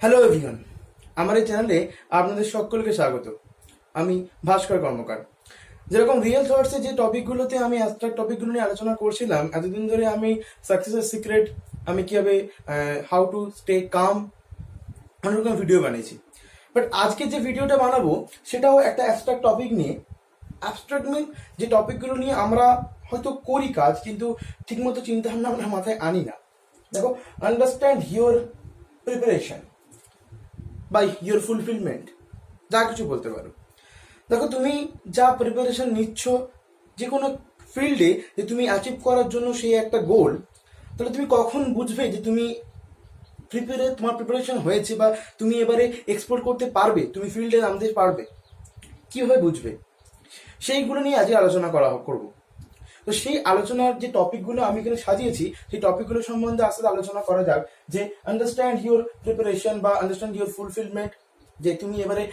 Hello everyone, আমার এই চ্যানেলে আপনাদের সকলকে স্বাগত। আমি ভাস্কর কর্মকার। যেরকম রিয়েল থটসে যে টপিকগুলোতে আমি অ্যাবস্ট্রাক্ট টপিকগুলো নিয়ে আলোচনা করছিলাম এতদিন ধরে, আমি সাকসেসের সিক্রেট, আমি কিভাবে হাউ টু স্টে কাম, অনেক রকম ভিডিও বানিয়েছি। বাট আজকে যে ভিডিওটা বানাবো সেটাও একটা অ্যাবস্ট্রাক্ট টপিক নিয়ে। অ্যাবস্ট্রাক্ট মিন যে টপিকগুলো নিয়ে আমরা হয়তো করি কাজ, কিন্তু ঠিকমতো চিন্তাভাবনা আমরা মাথায় আনি না। দেখো, understand your preparation by your fulfilment, যা কিছু বলতে পারো। দেখো, তুমি যা প্রিপারেশন নিচ্ছ যে কোনো ফিল্ডে, যে তুমি অ্যাচিভ করার জন্য সেই একটা গোল, তাহলে তুমি কখন বুঝবে যে তুমি তোমার প্রিপারেশন হয়েছে বা তুমি এবারে এক্সপ্লোর করতে পারবে, তুমি ফিল্ডে নামতে পারবে, কীভাবে বুঝবে? সেইগুলো নিয়ে আজকে আলোচনা করব। তো সেই আলোচনার যে টপিকগুলো আমি এখানে সাজিয়েছি, সেই টপিকগুলো সম্বন্ধে আসলে আলোচনা করা যাক। যে আন্ডারস্ট্যান্ড ইউর প্রিপারেশন বা আন্ডারস্ট্যান্ড ইউর ফুলফিলমেন্ট, যে তুমি এবারে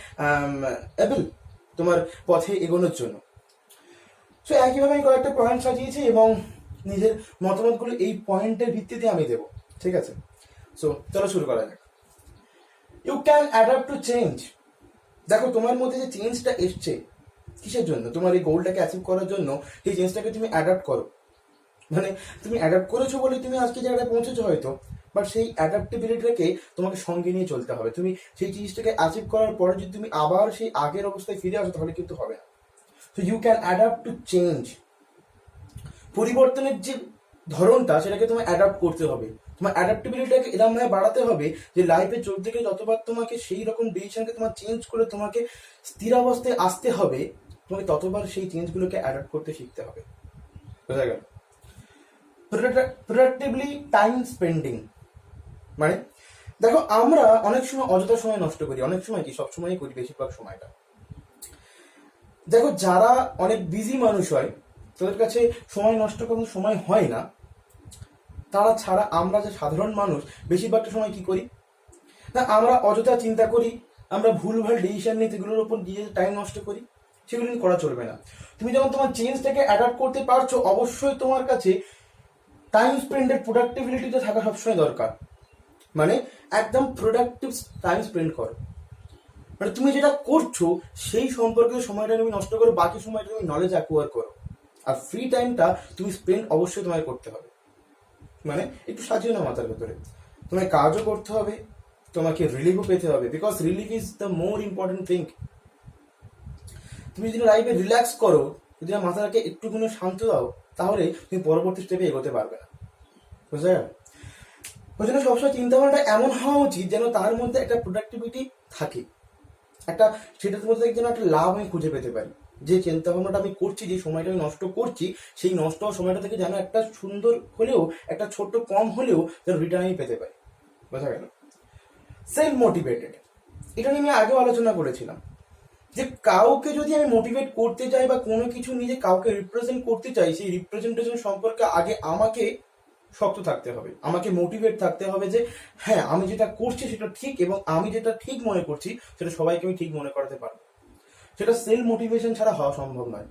এবল তোমার পথে এগোনোর জন্য। সো একইভাবে আমি কয়েকটা পয়েন্ট সাজিয়েছি এবং নিজের মতামতগুলো এই পয়েন্টের ভিত্তিতে আমি দেবো, ঠিক আছে? সো চলো শুরু করা যাক। You can adapt to change. দেখো, তোমার মধ্যে যে চেঞ্জটা এসছে কিসের জন্য? তোমার এই গোলটাকে অ্যাচিভ করার জন্য সেই চেঞ্জটাকে তুমি অ্যাডাপ্ট করো। মানে তুমি অ্যাডাপ্ট করেছো বলে তুমি আজকে জায়গায় পৌঁছেছো হয়তো, বাট সেই অ্যাডাপ্টেবিলিটিটাকে তোমাকে সঙ্গে নিয়ে চলতে হবে। তুমি সেই জিনিসটাকে অ্যাচিভ করার পরে যদি তুমি আবার সেই আগের অবস্থায় ফিরে আসো, তাহলে কিন্তু হবে না। So you can adapt to change. পরিবর্তনের যে ধরনটা, সেটাকে তোমার অ্যাডাপ্ট করতে হবে। তোমার অ্যাডাপ্টেবিলিটিটাকে এরকমভাবে বাড়াতে হবে যে লাইফে চলতে গেলে যতবার তোমাকে সেই রকম ডিসিশনকে তোমার চেঞ্জ করে তোমাকে স্থির অবস্থায় আসতে হবে, তোমাকে ততবার সেই চেঞ্জগুলোকে অ্যাডাপ্ট করতে শিখতে হবে। বোঝা গেল? প্রোডাক্টিভলি টাইম স্পেন্ডিং মানে, দেখো, আমরা অনেক সময় অযথা সময় নষ্ট করি। অনেক সময় কি, সব সময়ই করি, বেশিরভাগ সময়টা। দেখো, যারা অনেক বিজি মানুষ হয়, তাদের কাছে সময় নষ্ট করার সময় হয় না। তারা ছাড়া আমরা যে সাধারণ মানুষ, বেশিরভাগটা সময় কি করি না, আমরা অযথা চিন্তা করি, আমরা ভুলভাল ডিসিশন নিয়ে সেগুলোর উপর দিয়ে টাইম নষ্ট করি। সেগুলো করা চলবে না। তুমি যখন তোমার চেঞ্জটাকে অ্যাডাপ্ট করতে পারছো, অবশ্যই তোমার কাছে টাইম স্পেন্ডের প্রোডাক্টিভিটিতে থাকা সবসময় দরকার। মানে একদম প্রোডাক্টিভ টাইম স্পেন্ড করো। মানে তুমি যেটা করছো সেই সম্পর্কে সময়টা তুমি নষ্ট করো, বাকি সময়টা তুমি নলেজ অ্যাকোয়ার করো। আর ফ্রি টাইমটা তুমি স্পেন্ড অবশ্যই তোমায় করতে হবে। মানে একটু সাজিয়ে নাও মাথার ভেতরে, তোমায় কাজও করতে হবে, তোমাকে রিলিফও পেতে হবে। Because relief is the more important thing. তুমি যদি লাইফে রিল্যাক্স করো, যদি মাথাটাকে একটুখানি শান্ত দাও, তাহলে তুমি পরবর্তী স্টেপে এগোতে পারবে না। বুঝতে গেল? ওই জন্য সবসময় চিন্তাভাবনাটা এমন হওয়া উচিত যেন তার মধ্যে একটা প্রোডাক্টিভিটি থাকে, একটা সেটার মধ্যে যেন একটা লাভ আমি খুঁজে পেতে পারি। যে চিন্তাভাবনাটা আমি করছি, যে সময়টা আমি নষ্ট করছি, সেই নষ্ট হওয়ার সময়টা থেকে যেন একটা সুন্দর হলেও, একটা ছোট্ট কম হলেও যেন রিটার্ন আমি পেতে পারি। বোঝা গেল? সেলফ মোটিভেটেড, এটা নিয়ে আমি আগেও আলোচনা করেছিলাম যে কাউকে যদি আমি মোটিভেট করতে চাই বা কোনো কিছু নিজে কাউকে রিপ্রেজেন্ট করতে চাই, সেই রিপ্রেজেন্টেশন সম্পর্কে আগে আমাকে শক্ত থাকতে হবে, আমাকে মোটিভেট থাকতে হবে যে হ্যাঁ, আমি যেটা করছি সেটা ঠিক, এবং আমি যেটা ঠিক মনে করছি সেটা সবাইকে আমি ঠিক মনে করাতে পারবো। সেটা সেলফ মোটিভেশন ছাড়া হওয়া সম্ভব নয়।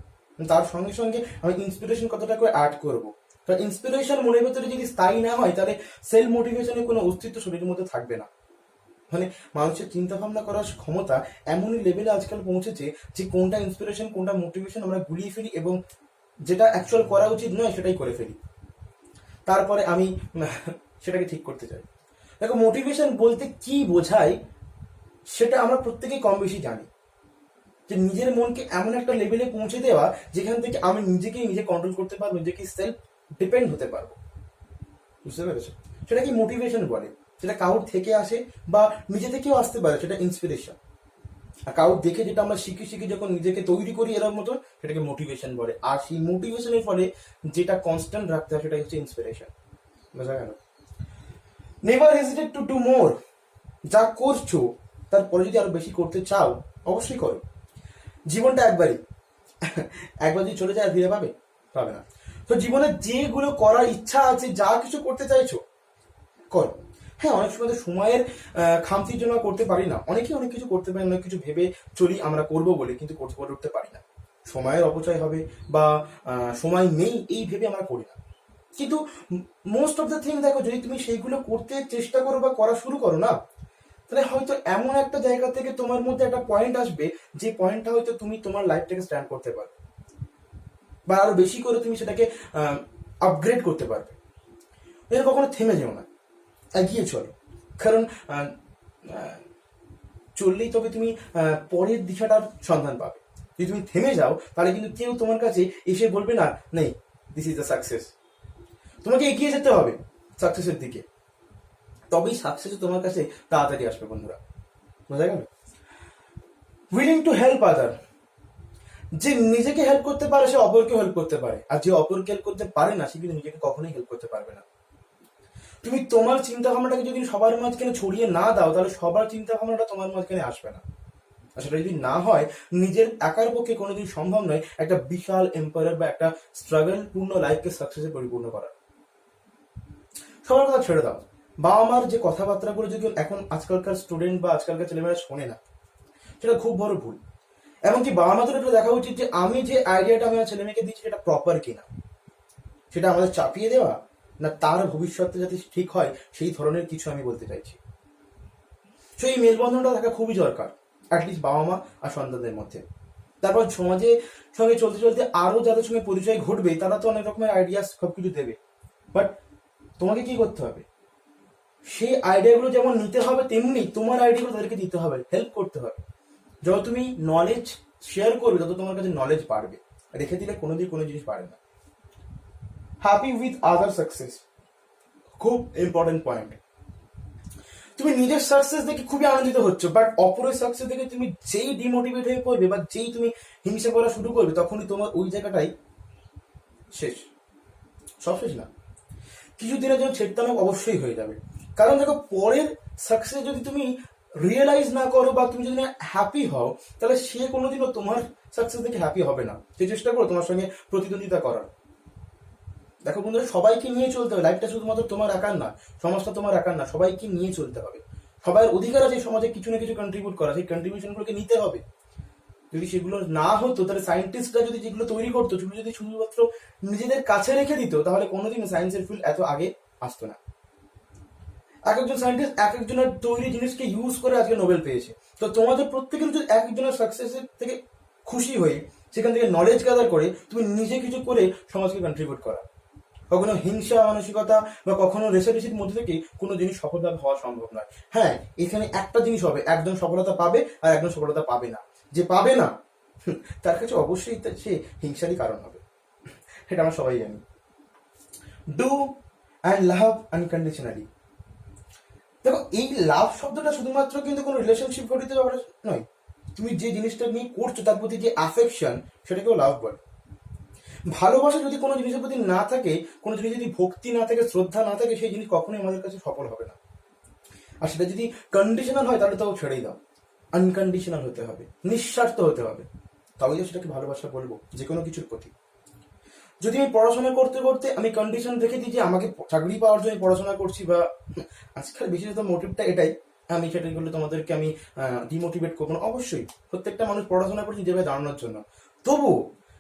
তার সঙ্গে সঙ্গে আমি ইন্সপিরেশন কতটা করে অ্যাড করবো। কারণ ইন্সপিরেশন মনের ভেতরে যদি স্থায়ী না হয়, তাহলে সেলফ মোটিভেশনের কোনো অস্তিত্ব শরীরের মধ্যে থাকবে না। মানে মানুষের চিন্তা ভাবনা করার ক্ষমতা এমনই লেভেলে আজকাল পৌঁছেছে যে কোনটা ইন্সপিরেশন কোনটা মোটিভেশন আমরা গুলিয়ে ফেলি, এবং যেটা অ্যাকচুয়াল করা উচিত নয় সেটাই করে ফেলি। তারপরে আমি সেটাকে ঠিক করতে চাই। দেখো, মোটিভেশন বলতে কি বোঝায় সেটা আমরা প্রত্যেকেই কম বেশি জানি। যে নিজের মনকে এমন একটা লেভেলে পৌঁছে দেওয়া যেখান থেকে আমি নিজেকেই নিজে কন্ট্রোল করতে পারবো, নিজেকে সেলফ ডিপেন্ড হতে পারবো। বুঝতে পেরেছো? সেটা কি মোটিভেশন বলে। সেটা কাউর থেকে আসে বা নিজে থেকেও আসতে পারে, সেটা ইন্সপিরেশন। আর কাউর দেখে যেটা আমরা শিখে শিখে যখন নিজেকে তৈরি করি এরকম মতো, সেটাকে মোটিভেশন বলে। আর সেই মোটিভেশনের ফলে যেটা কনস্ট্যান্ট রাখতে হয় সেটা হচ্ছে ইন্সপিরেশন। বোঝা গেল? Never hesitate to do more. যা করছো তারপরে যদি আরো বেশি করতে চাও, অবশ্যই করো। জীবনটা একবারই, একবার যদি চলে যায় আর ফিরে পাবে? পাবে না। তো জীবনে যেগুলো করার ইচ্ছা আছে, যা কিছু করতে চাইছো, করো। হ্যাঁ, অনেক সময় তো সময়ের খামতির জন্য করতে পারি না। অনেকেই অনেক কিছু করতে পারি, অনেক কিছু ভেবে চলি আমরা করবো বলে, কিন্তু করে উঠতে পারি না। সময়ের অপচয় হবে বা সময় নেই এই ভেবে আমরা করি না। কিন্তু মোস্ট অফ দ্য থিং, দেখো, যদি তুমি সেইগুলো করতে চেষ্টা করো বা করা শুরু করো না, তাহলে হয়তো এমন একটা জায়গা থেকে তোমার মধ্যে একটা পয়েন্ট আসবে, যে পয়েন্টটা হয়তো তুমি তোমার লাইফটাকে স্ট্যান্ড করতে পারবে, বা আরো বেশি করে তুমি সেটাকে আপগ্রেড করতে পারবে। এর কখনো থেমে যেও না, এগিয়ে চলো। কারণ চললেই তবে তুমি পরের দিশাটার সন্ধান পাবে। যদি তুমি থেমে যাও তাহলে কিন্তু কেউ তোমার কাছে এসে বলবে না, নেই দিস ইজ দ্য সাকসেস। তোমাকে এগিয়ে যেতে হবে সাকসেসের দিকে, তবেই সাকসেস তোমার কাছে তাড়াতাড়ি আসবে বন্ধুরা। বোঝা গেল? উইলিং টু হেল্প আদার, যে নিজেকে হেল্প করতে পারে সে অপরকে হেল্প করতে পারে, আর যে অপরকে হেল্প করতে পারে না সে কিন্তু নিজেকে কখনোই হেল্প করতে পারবে না। তুমি তোমার চিন্তা ভাবনাটাকে যদি সবার মাঝখানে ছড়িয়ে না দাও, তাহলে সবার চিন্তা ভাবনাটা তোমার মাঝখানে আসবে না। আর সেটা যদি না হয়, নিজের একার পক্ষে কোনোদিন সম্ভব নয় একটা বিশাল এম্পায়ার বা একটা স্ট্রাগল পূর্ণ লাইফকে সাকসেসে পরিপূর্ণ করা। সবার কথা ছেড়ে দাও, বাবা মার যে কথাবার্তাগুলো যদি এখন আজকালকার স্টুডেন্ট বা আজকালকার ছেলেমেয়েরা শোনে না, সেটা খুব বড় ভুল। এমনকি বাবা মাদের একটু দেখা উচিত যে আমি যে আইডিয়াটা আমি আমার ছেলে মেয়েকে দিচ্ছি সেটা প্রপার কিনা, সেটা আমাদের চাপিয়ে দেওয়া না তার ভবিষ্যতে যাতে ঠিক হয় সেই ধরনের কিছু আমি বলতে চাইছি। তো এই মেলবন্ধনটা থাকা খুবই দরকার, অ্যাটলিস্ট বাবা মা আর সন্তানদের মধ্যে। তারপর সমাজে সঙ্গে চলতে চলতে আরো যাদের সঙ্গে পরিচয় ঘটবে তারা তো অনেক রকমের আইডিয়া সবকিছু দেবে, বাট তোমাকে কি করতে হবে, সেই আইডিয়াগুলো যেমন নিতে হবে তেমনি তোমার আইডিয়াগুলো তাদেরকে দিতে হবে, হেল্প করতে হবে। যত তুমি নলেজ শেয়ার করবে তত তোমার কাছে নলেজ বাড়বে, রেখে দিলে কোনোদিন কোনো জিনিস বাড়ে না। হ্যাপি উইথ আদার সাকসেস, খুব ইম্পর্টেন্ট পয়েন্ট। তুমি নিজের সাকসেস দেখে খুবই আনন্দিত হচ্ছ, বাট অপরের সাকসেস দেখে তুমি যেই ডিমোটিভেট হয়ে পড়বে বা যেই তুমি হিংসা করা শুরু করবে, তখনই তোমার ওই জায়গাটাই শেষ। সব শেষ না, কিছুদিনের জন্য ছেড়তানো অবশ্যই হয়ে যাবে। কারণ দেখো, পরের সাকসেস যদি তুমি রিয়েলাইজ না করো বা তুমি যদি হ্যাপি হও, তাহলে সে কোনোদিনও তোমার সাকসেস দেখে হ্যাপি হবে না। সে চেষ্টা করো তোমার সঙ্গে প্রতিদ্বন্দ্বিতা করার। দেখো বন্ধুরা, সবাইকে নিয়ে চলতে হবে, লাইফটা শুধুমাত্র তোমার একার না, সমাজটা তোমার একার না, সবাইকে নিয়ে চলতে হবে। সবার অধিকার আছে সমাজে কিছু না কিছু কন্ট্রিবিউট করা, সেই কন্ট্রিবিউশনগুলোকে নিতে হবে। যদি সেগুলো না হতো, তাহলে সায়েন্টিস্টরা যদি যেগুলো তৈরি করতো সেগুলো যদি শুধুমাত্র নিজেদের কাছে রেখে দিত, তাহলে কোনোদিন সায়েন্সের ফিল্ড এত আগে আসতো না। এক একজন সায়েন্টিস্ট এক একজনের তৈরি জিনিসকে ইউজ করে আজকে নোবেল পেয়েছে। তো তোমাদের প্রত্যেকের যদি এক একজনের সাকসেসের থেকে খুশি হয়ে সেখান থেকে নলেজ গ্যাদার করে তুমি নিজে কিছু করে সমাজকে কন্ট্রিবিউট করা। কখনো হিংসা মানসিকতা বা কখনো রেসারেসির মধ্যে থেকে কোনো জিনিস সফলভাবে হওয়া সম্ভব নয়। হ্যাঁ, এখানে একটা জিনিস হবে, একজন সফলতা পাবে আর একজন সফলতা পাবে না। যে পাবে না তার কাছে অবশ্যই সে হিংসারই কারণ হবে, সেটা আমরা সবাই জানি। Do and love unconditionally. দেখো, এই লাভ শব্দটা শুধুমাত্র কিন্তু কোনো রিলেশনশিপ গঠিত ব্যাপার নয়। তুমি যে জিনিসটা নিয়ে করছো তার প্রতি যে অ্যাফেকশন, সেটাকেও লাভ বলে। ভালোবাসা যদি কোনো জিনিসের প্রতি না থাকে, কোনো জিনিস যদি ভক্তি না থাকে, শ্রদ্ধা না থাকে, সেই জিনিস কখনোই আমাদের কাছে সফল হবে না। আর সেটা যদি কন্ডিশনাল হয় তাহলে তাও ছেড়েই দাও। আনকন্ডিশনাল হতে হবে, নিঃস্বার্থ হতে হবে, তবেই তো সেটাকে ভালোবাসা বলবো যে কোনো কিছুর প্রতি। যদি আমি পড়াশোনা করতে করতে আমি কন্ডিশন রেখে দিই যে আমাকে চাকরি পাওয়ার জন্য পড়াশোনা করছি, বা আজকাল বিশেষত মোটিভটা এটাই, আমি সেটা করলে তোমাদেরকে আমি ডিমোটিভেট করবো না। অবশ্যই প্রত্যেকটা মানুষ পড়াশোনা করছে যেভাবে জানানোর জন্য, তবু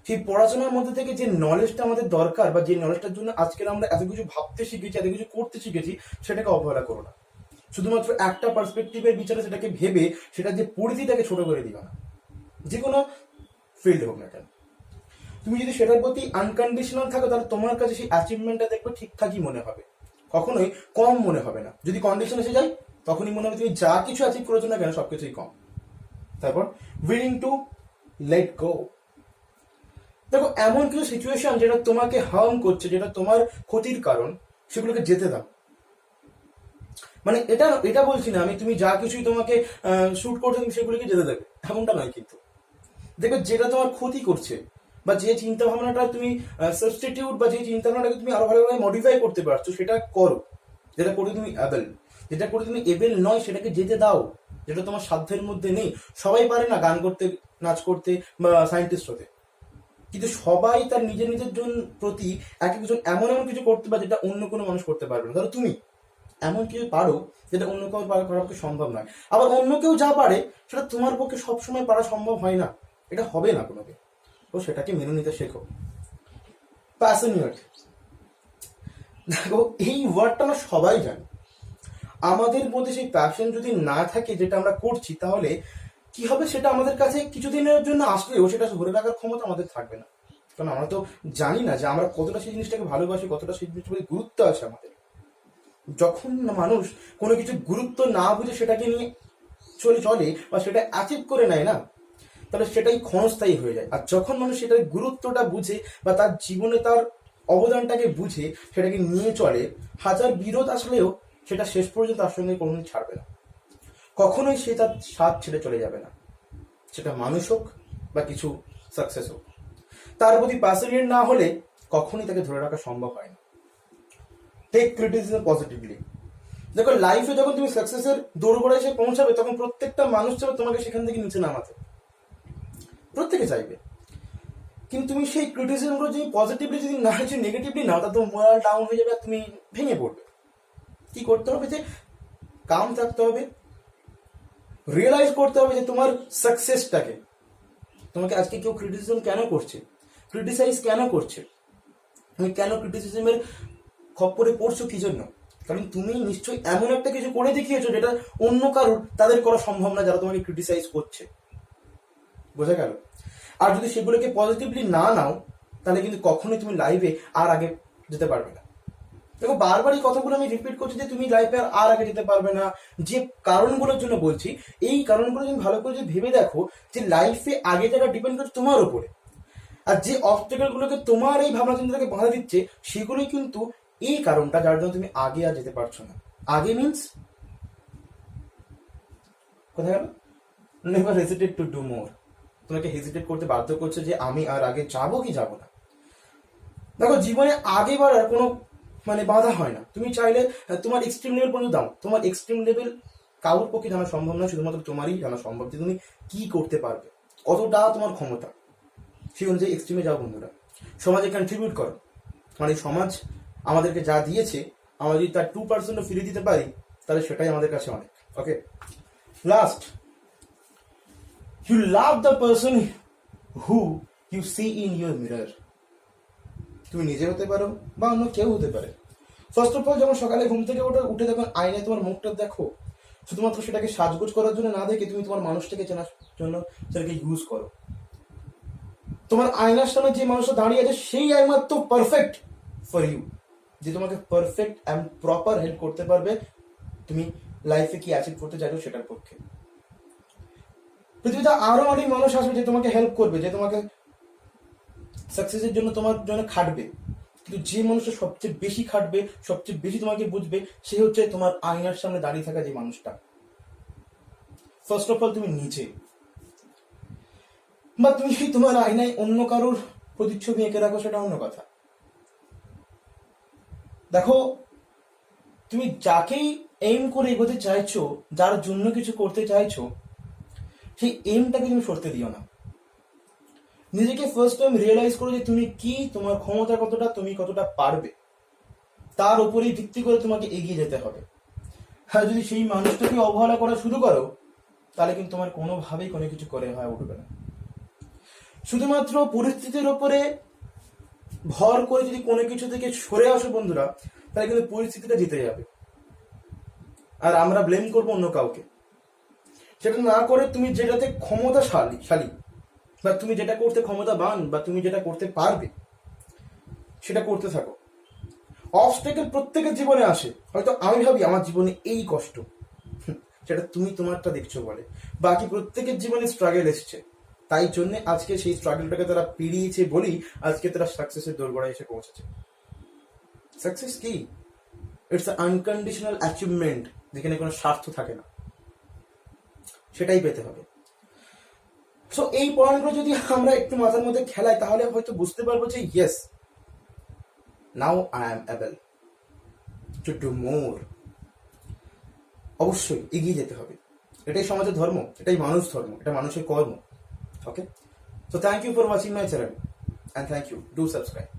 সেই পড়াশোনার মধ্যে থেকে যে নলেজটা আমাদের দরকার বা যে নলেজটার জন্য আজকের আমরা এত কিছু ভাবতে শিখেছি, এত কিছু করতে শিখেছি, সেটাকে অবহেলা করো না। শুধুমাত্র একটা পার্সপেক্টিভের বিচারে সেটাকে ভেবে সেটা যে পরিধিটাকে ছোট করে দিবা না, যে কোনো ফিল্ড হোক না কেন। তুমি যদি সেটার প্রতি আনকন্ডিশনাল থাকো, তাহলে তোমার কাছে সেই অ্যাচিভমেন্টটা দেখবে ঠিকঠাকই মনে হবে, কখনোই কম মনে হবে না। যদি কন্ডিশন এসে যায়, তখনই মনে হবে তুমি যা কিছু অ্যাচিভ করেছো না কেন সবকিছুই কম। তারপর উইলিং টু লেট গো। দেখো, এমন কিছু সিচুয়েশন যেটা তোমাকে হার্ম করছে, যেটা তোমার ক্ষতির কারণ, সেগুলোকে যেতে দাও। মানে এটা এটা বলছি না আমি তুমি যা কিছুই তোমাকে শুট করছো তুমি সেগুলোকে যেতে দেবে, এমনটা নয়। কিন্তু দেখবে যেটা তোমার ক্ষতি করছে বা যে চিন্তা ভাবনাটা তুমি সাবস্টিটিউট বা যে চিন্তা ভাবনাটাকে তুমি আরো ভালোভাবে মডিফাই করতে পারছো, সেটা করো। যেটা করে তুমি অ্যাবেল, যেটা করে তুমি এবেল নয়, সেটাকে যেতে দাও। যেটা তোমার সাধ্যের মধ্যে নেই। সবাই পারে না গান করতে, নাচ করতে বা সায়েন্টিস্ট হতে, কিন্তু সবাই তার নিজের নিজের জন্য প্রতি এক একজন এমন এমন কিছু করতে পারে যেটা অন্য কোনো মানুষ করতে পারবে না। ধরো তুমি এমন কিছু পারো যেটা অন্য কেউ করার পক্ষে সম্ভব নয়, আবার অন্য কেউ যা পারে সেটা তোমার পক্ষে সবসময় পারা সম্ভব হয় না, এটা হবে না কোনোদিন। তো সেটাকে মেনে নিতে শেখো। প্যাশনেট, দেখো এই ওয়ার্ডটা আমরা সবাই জানি, আমাদের মধ্যে সেই প্যাশন যদি না থাকে যেটা আমরা করছি, তাহলে কি হবে, সেটা আমাদের কাছে কিছুদিনের জন্য আসলেও সেটা ধরে রাখার ক্ষমতা আমাদের থাকবে না। কারণ আমরা তো জানি না যে আমরা কতটা সেই জিনিসটাকে ভালোবাসি, কতটা সেই জিনিসটার প্রতি গুরুত্ব আছে আমাদের। যখন মানুষ কোনো কিছু গুরুত্ব না বুঝে সেটাকে নিয়ে চলে বা সেটা অ্যাচিভ করে নেয় না, তাহলে সেটাই ক্ষণস্থায়ী হয়ে যায়। আর যখন মানুষ সেটার গুরুত্বটা বুঝে বা তার জীবনে তার অবদানটাকে বুঝে সেটাকে নিয়ে চলে, হাজার বিরোধ আসলেও সেটা শেষ পর্যন্ত তার সঙ্গে কোনোদিন ছাড়বে না, কখনোই সে তার স্বাদ ছেড়ে চলে যাবে না। সেটা মানুষ হোক বা কিছু সাকসেস হোক, তার প্রতি প্যাশনেট না হলে কখনোই তাকে ধরে রাখা সম্ভব হয় না। Take criticism positively. দেখো, লাইফে যখন তুমি সাকসেসের দোরগোড়ায় এসে পৌঁছাবে, তখন প্রত্যেকটা মানুষ চাবে তোমাকে সেখান থেকে নিচে নামাতে, প্রত্যেকে চাইবে। কিন্তু তুমি সেই ক্রিটিসিজমগুলো যদি পজিটিভলি যদি না হচ্ছে নেগেটিভলি নাও, তা তোমার মোরাল ডাউন হয়ে যাবে আর তুমি ভেঙে পড়বে। কি করতে হবে, যে কাম থাকতে হবে, রিয়েলাইজ করতে হবে যে তোমার সাকসেসটাকে, তোমাকে আজকে কেউ ক্রিটিসিজম কেন করছে, ক্রিটিসাইজ কেন করছে, তুমি কেন ক্রিটিসিজমের খপ্পরে পড়ছো, কি জন্য? কারণ তুমি নিশ্চয়ই এমন একটা কিছু করে দেখিয়েছো যেটা অন্য কারোর তাদের করা সম্ভব না, যারা তোমাকে ক্রিটিসাইজ করছে। বোঝা গেল? আর যদি সেগুলোকে পজিটিভলি না নাও, তাহলে কিন্তু কখনোই তুমি লাইফে আর আগে যেতে পারবে না। দেখো, বারবার এই কথাগুলো আমি রিপিট করছি যে তুমি লাইফে আর আগে যেতে পারবে না। যে কারণগুলোর জন্য বলছি, এই কারণগুলো তুমি ভালো করে যদি ভেবে দেখো, যে লাইফে আগে যারা ডিপেন্ড করছে তোমার উপরে, আর যে অবস্টেকেলগুলোকে তোমার এই ভাবনা চিন্তাকে বাধা দিচ্ছে, সেগুলোই কিন্তু এই কারণটা যার জন্য তুমি আগে আর যেতে পারছো না। আগে মিনস কোথায় গেল? Never hesitate to do more. তোমাকে হেজিটেট করতে বাধ্য করছে যে আমি আর আগে যাবো কি যাবো না। দেখো, জীবনে আগে বাড়ার কোনো বাধা হয় না। তুমি চাইলে তোমার এক্সট্রিম লেভেল পর্যন্ত দাও, তোমার এক্সট্রিম লেভেল কারোর পক্ষে জানা সম্ভব নয়, শুধুমাত্র তোমারই জানা সম্ভব যে তুমি কি করতে পারবে, কতটা তোমার ক্ষমতা। সেই অনুযায়ী এক্সট্রিমে যাও বন্ধুরা, সমাজে কন্ট্রিবিউট করো। সমাজ আমাদেরকে যা দিয়েছে, আমরা যদি তার 2% ফিরে দিতে পারি, তাহলে সেটাই আমাদের কাছে অনেক। Okay, last, you love the person who you see in your mirror. তুমি নিজে হতে পারো বা অন্য কেউ হতে পারে। ফার্স্ট অফ অল, যখন সকালে ঘুম থেকে উঠে যখন আয়নায় তোমার মুখটা দেখো, শুধুমাত্র সেটাকে সাজগোজ করার জন্য না দেখে তুমি তোমার মানুষটাকে চেনার জন্য সেটাকে ইউজ করো। তোমার আয়নার সামনে যে মানুষটা দাঁড়িয়ে আছে, সেই একমাত্র পারফেক্ট ফর ইউ, যে তোমাকে পারফেক্ট অ্যান্ড প্রপার হেল্প করতে পারবে তুমি লাইফে কি অ্যাচিভ করতে চাইছো সেটার পক্ষে। পৃথিবীতে আরো অনেক মানুষ আসবে যে তোমাকে হেল্প করবে, যে তোমাকে সাকসেসের জন্য তোমার জন্য খাটবে, কিন্তু যে মানুষটা সবচেয়ে বেশি খাটবে, সবচেয়ে বেশি তোমাকে বুঝবে, সে হচ্ছে তোমার আয়নার সামনে দাঁড়িয়ে থাকা যে মানুষটা। ফার্স্ট অফ অল তুমি নিজে, বা তুমি তোমার আয়নায় অন্য কারোর প্রতিচ্ছবি এঁকে রাখো, সেটা অন্য কথা। দেখো, তুমি যাকেই এইম করে এগোতে চাইছো, যার জন্য কিছু করতে চাইছো, সেই এইমটাকে তুমি সরতে দিও না। নিজেকে ফার্স্ট টাইম রিয়েলাইজ করো যে তুমি কি, তোমার ক্ষমতা কতটা, তুমি কতটা পারবে, তার উপরেই ভিত্তি করে তোমাকে এগিয়ে যেতে হবে। হ্যাঁ, যদি সেই মানুষটাকে অবহেলা করা শুরু করো, তাহলে কিন্তু তোমার কোনোভাবেই কোনো কিছু করে হয় উঠবে না। শুধুমাত্র পরিস্থিতির ওপরে ভর করে যদি কোনো কিছু থেকে সরে আসো বন্ধুরা, তাহলে কিন্তু পরিস্থিতিটা জিতে যাবে, আর আমরা ব্লেম করবো অন্য কাউকে। সেটা না করে তুমি যেটাতে ক্ষমতাশালী বা তুমি যেটা করতে ক্ষমতাবান বা তুমি যেটা করতে পারবে, সেটা করতে থাকো। অবস্টেকেল প্রত্যেকের জীবনে আসে। হয়তো আমি ভাবি আমার জীবনে এই কষ্ট, সেটা তুমি তোমারটা দেখছো বলে, বাকি প্রত্যেকের জীবনে স্ট্রাগল এসছে। তাই জন্য আজকে সেই স্ট্রাগলটাকে তারা পেরিয়েছে বলেই আজকে তারা সাকসেসের দোরগোড়ায় এসে পৌঁছেছে। সাকসেস কি? ইটস আনকন্ডিশনাল অ্যাচিভমেন্ট, যেখানে কোনো স্বার্থ থাকে না, সেটাই পেতে হবে। সো এই পয়েন্টগুলো যদি আমরা একটু মাথার মধ্যে খেলাই, তাহলে হয়তো বুঝতে পারবো যে yes, now I am able to do more. অবশ্যই এগিয়ে যেতে হবে, এটাই সমাজের ধর্ম, এটাই মানুষ ধর্ম, এটা মানুষের কর্ম। ওকে, so thank you for watching my channel and thank you, do subscribe.